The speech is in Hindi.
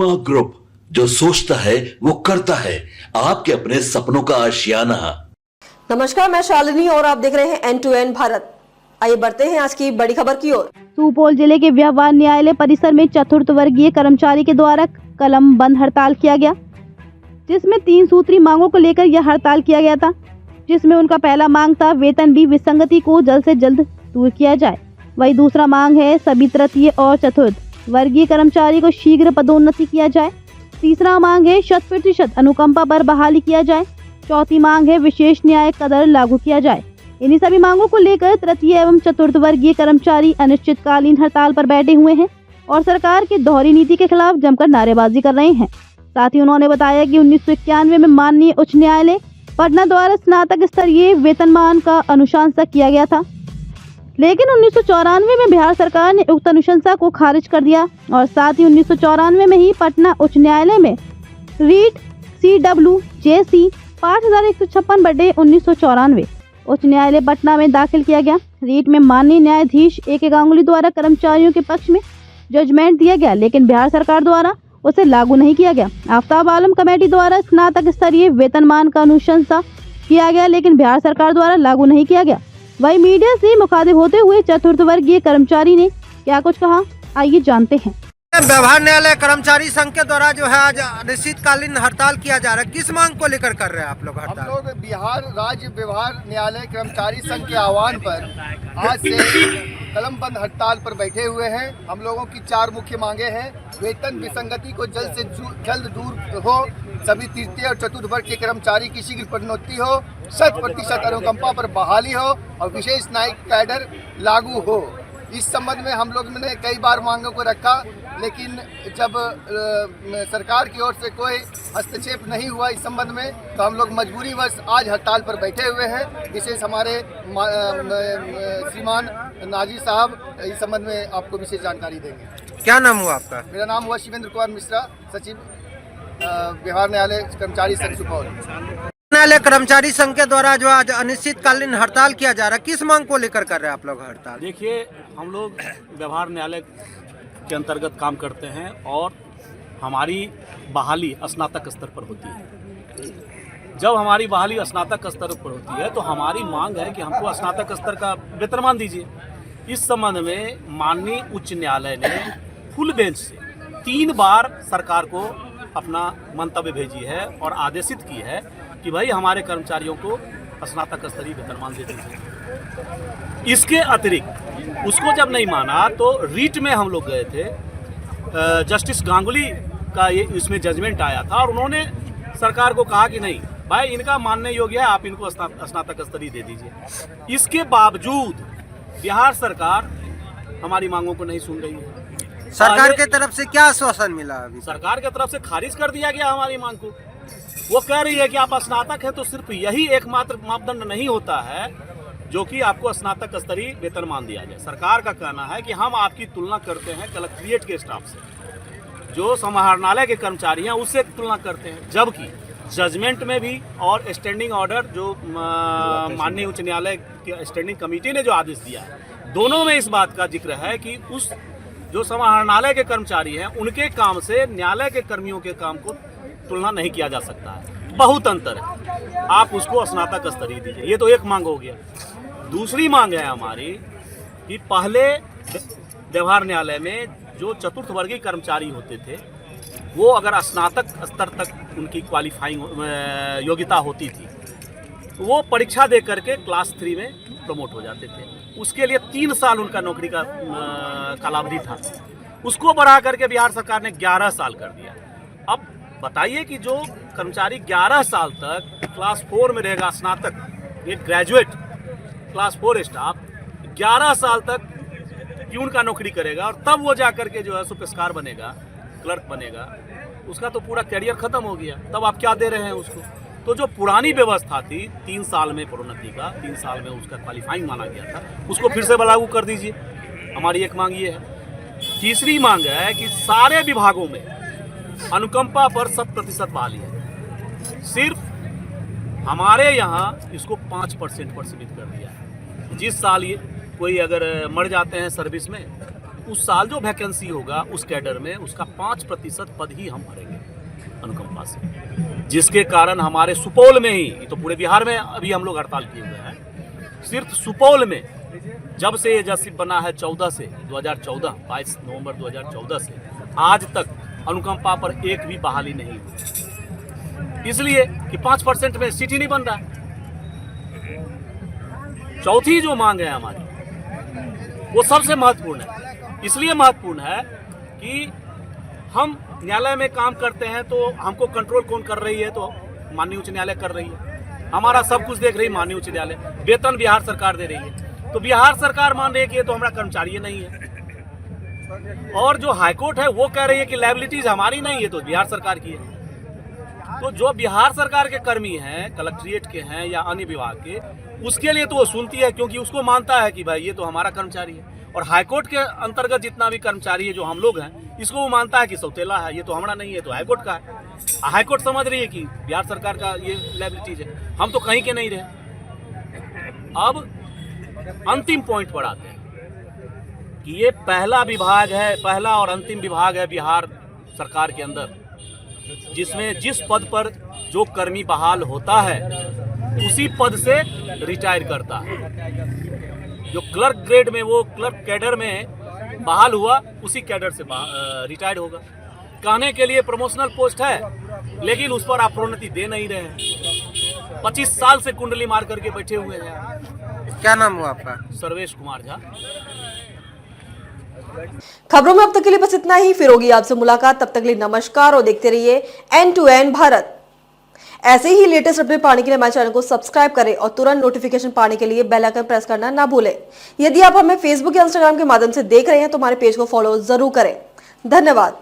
मनोरमा ग्रुप, जो सोचता है वो करता है। आपके अपने सपनों का आशियाना। नमस्कार, मैं शालिनी और आप देख रहे हैं N2N भारत। आइए बढ़ते हैं आज की बड़ी खबर की ओर। सुपौल जिले के व्यवहार न्यायालय परिसर में चतुर्थ वर्गीय कर्मचारी के द्वारा कलम बंद हड़ताल किया गया, जिसमें 3 सूत्री मांगों को लेकर यह हड़ताल किया गया था, जिसमें उनका पहला मांग था वेतन भी विसंगति को जल्द से जल्द दूर किया जाए। वही दूसरा मांग है सभी तृतीय और चतुर्थ वर्गीय कर्मचारी को शीघ्र पदोन्नति किया जाए। तीसरा मांग है 100% अनुकंपा पर बहाली किया जाए। चौथी मांग है विशेष न्याय कदर लागू किया जाए। इन्हीं सभी मांगों को लेकर तृतीय एवं चतुर्थ वर्गीय कर्मचारी अनिश्चितकालीन हड़ताल पर बैठे हुए हैं और सरकार की दोहरी नीति के खिलाफ जमकर नारेबाजी कर रहे हैं। साथ ही उन्होंने बताया कि 1991 में माननीय उच्च न्यायालय पटना द्वारा स्नातक स्तरीय वेतनमान का अनुशंसा किया गया था, लेकिन 1994 में बिहार सरकार ने उक्त अनुशंसा को खारिज कर दिया और साथ ही 1994 में ही पटना उच्च न्यायालय में रीट CWJC 5156/1994 उच्च न्यायालय पटना में दाखिल किया गया। रीट में माननीय न्यायाधीश AK गांगुली द्वारा कर्मचारियों के पक्ष में जजमेंट दिया गया, लेकिन बिहार सरकार द्वारा उसे लागू नहीं किया गया। आफ्ताब आलम कमेटी द्वारा स्नातक स्तरीय वेतनमान का अनुशंसा किया गया, लेकिन बिहार सरकार द्वारा लागू नहीं किया गया। वही मीडिया से मुखातिब होते हुए चतुर्थ वर्गीय कर्मचारी ने क्या कुछ कहा, आइए जानते हैं। व्यवहार न्यायालय कर्मचारी संघ के द्वारा जो है आज अनिश्चितकालीन हड़ताल किया जा रहा है, किस मांग को लेकर कर रहे हैं आप लोग हड़ताल? हम लोग बिहार राज्य व्यवहार न्यायालय कर्मचारी संघ के आह्वान पर आज से कलमबंद हड़ताल पर बैठे हुए हैं। हम लोगों की 4 मुख्य मांगे हैं। वेतन विसंगति को जल्द से जल्द दूर हो, सभी तृतीय और चतुर्थ वर्ग के कर्मचारी की शीघ्र पदोन्नति हो, 100% अनुकंपा पर बहाली हो और विशेष न्यायिक कैडर लागू हो। इस संबंध में हम लोग ने कई बार मांगों को रखा, लेकिन जब सरकार की ओर से कोई हस्तक्षेप नहीं हुआ इस संबंध में, तो हम लोग मजबूरीवश आज हड़ताल पर बैठे हुए हैं। विशेष हमारे श्रीमान नाजिर साहब इस संबंध में आपको विशेष जानकारी देंगे। क्या नाम हुआ आपका? मेरा नाम हुआ शिवेंद्र कुमार मिश्रा, सचिव बिहार न्यायालय कर्मचारी संघ सुपौल। न्यायालय कर्मचारी संघ के द्वारा जो आज अनिश्चितकालीन हड़ताल किया जा रहा है, किस मांग को लेकर कर रहे हैं आप लोग हड़ताल? देखिए, हम लोग व्यवहार न्यायालय के अंतर्गत काम करते हैं और हमारी बहाली स्नातक स्तर पर होती है। जब हमारी बहाली स्नातक स्तर पर होती है तो हमारी मांग है कि हमको स्नातक स्तर का वेतनमान दीजिए। इस संबंध में माननीय उच्च न्यायालय ने फुल बेंच से 3 बार सरकार को अपना मंतव्य भेजी है और आदेशित की है कि भाई हमारे कर्मचारियों को स्नातक स्तरीय वेतनमान दे दीजिए। इसके अतिरिक्त उसको जब नहीं माना तो रीट में हम लोग गए थे, जस्टिस गांगुली का ये इसमें जजमेंट आया था और उन्होंने सरकार को कहा कि नहीं भाई, इनका मानने योग्य है, आप इनको स्नातक स्तरीय दे दीजिए। इसके बावजूद बिहार सरकार हमारी मांगों को नहीं सुन रही है। सरकार के तरफ से क्या आश्वासन मिला? अभी सरकार की तरफ से खारिज कर दिया गया हमारी मांग को। वो कह रही है कि आप स्नातक हैं तो सिर्फ यही एकमात्र मापदंड नहीं होता है जो कि आपको स्नातक स्तरीय वेतनमान दिया जाए। सरकार का कहना है कि हम आपकी तुलना करते हैं कलेक्ट्रेट के स्टाफ से, जो समाहरणालय के कर्मचारी हैं उससे तुलना करते हैं, जबकि जजमेंट में भी और स्टैंडिंग ऑर्डर जो माननीय उच्च न्यायालय के स्टैंडिंग कमेटी ने जो आदेश दिया है, दोनों में इस बात का जिक्र है कि उस जो समाहरणालय के कर्मचारी हैं उनके काम से न्यायालय के कर्मियों के काम को तुलना नहीं किया जा सकता है। बहुत अंतर है, आप उसको स्नातक स्तरीय दीजिए। ये तो एक मांग हो गया। दूसरी मांग है हमारी कि पहले व्यवहार न्यायालय में जो चतुर्थ वर्गीय कर्मचारी होते थे वो अगर स्नातक स्तर तक उनकी क्वालिफाइंग योग्यता होती थी तो वो परीक्षा दे करके क्लास 3 में प्रमोट हो जाते थे। उसके लिए 3 साल उनका नौकरी का कालावधि था, उसको बढ़ा करके बिहार सरकार ने 11 साल कर दिया। अब बताइए कि जो कर्मचारी 11 साल तक क्लास 4 में रहेगा, स्नातक ये ग्रेजुएट क्लास 4 स्टाफ 11 साल तक प्यून का नौकरी करेगा और तब वो जा करके जो है सुपेस्कार बनेगा, क्लर्क बनेगा, उसका तो पूरा करियर खत्म हो गया। तब आप क्या दे रहे हैं उसको? तो जो पुरानी व्यवस्था थी 3 साल में प्रोन्नति का, 3 साल में उसका क्वालिफाइंग माना गया था, उसको फिर से लागू कर दीजिए। हमारी एक मांग ये है। तीसरी मांग है कि सारे विभागों में अनुकंपा पर 100% बहाली है। सिर्फ हमारे यहाँ इसको 5% पर सीमित कर दिया है। जिस साल ये कोई अगर मर जाते हैं सर्विस में उस साल जो वैकेंसी होगा उस कैडर में उसका 5% पद ही हम भरेंगे अनुकंपा से, जिसके कारण हमारे सुपौल में ही, ये तो पूरे बिहार में अभी हम लोग हड़ताल किए हुए हैं, सिर्फ सुपौल में जब से ये जसीब बना है 22 नवंबर 2014 से आज तक अनुकंपा पर एक भी बहाली नहीं हुई, इसलिए कि 5% में सीट ही नहीं बन रहा है। चौथी जो मांग है हमारी वो सबसे महत्वपूर्ण है, इसलिए महत्वपूर्ण है कि हम न्यायालय में काम करते हैं तो हमको कंट्रोल कौन कर रही है, तो माननीय उच्च न्यायालय कर रही है, हमारा सब कुछ देख रही है माननीय उच्च न्यायालय, वेतन बिहार सरकार दे रही है, तो बिहार सरकार मान रही है कि ये तो हमारा कर्मचारी नहीं है, और जो हाईकोर्ट है वो कह रही है कि लायबिलिटीज हमारी नहीं है तो बिहार सरकार की है। तो जो बिहार सरकार के कर्मी हैं, कलेक्ट्रेट के हैं या अन्य विभाग के, उसके लिए तो वो सुनती है क्योंकि उसको मानता है कि भाई ये तो हमारा कर्मचारी है, और हाईकोर्ट के अंतर्गत जितना भी कर्मचारी है जो हम लोग हैं, इसको वो मानता है कि सौतेला है, ये तो हमारा नहीं है, तो हाईकोर्ट का है। हाईकोर्ट समझ रही है कि बिहार सरकार का ये लायबिलिटीज है, हम तो कहीं के नहीं रहे। अब अंतिम पॉइंट पर आते हैं कि ये पहला विभाग है, पहला और अंतिम विभाग है बिहार सरकार के अंदर जिसमें जिस पद पर जो कर्मी बहाल होता है उसी पद से रिटायर करता है। जो क्लर्क ग्रेड में, वो क्लर्क कैडर में बहाल हुआ उसी कैडर से रिटायर होगा। कहने के लिए प्रमोशनल पोस्ट है लेकिन उस पर आप प्रोन्नति दे नहीं रहे हैं। 25 साल से कुंडली मार करके बैठे हुए हैं। क्या नाम हुआ आपका? सर्वेश कुमार झा। खबरों में अब तक के लिए बस इतना ही, फिर होगी आपसे मुलाकात, तब तक के लिए नमस्कार और देखते रहिए N2N भारत। ऐसे ही लेटेस्ट अपडेट पाने के लिए हमारे चैनल को सब्सक्राइब करें और तुरंत नोटिफिकेशन पाने के लिए बेल आइकन प्रेस करना ना भूलें। यदि आप हमें फेसबुक या इंस्टाग्राम के माध्यम से देख रहे हैं तो हमारे पेज को फॉलो जरूर करें। धन्यवाद।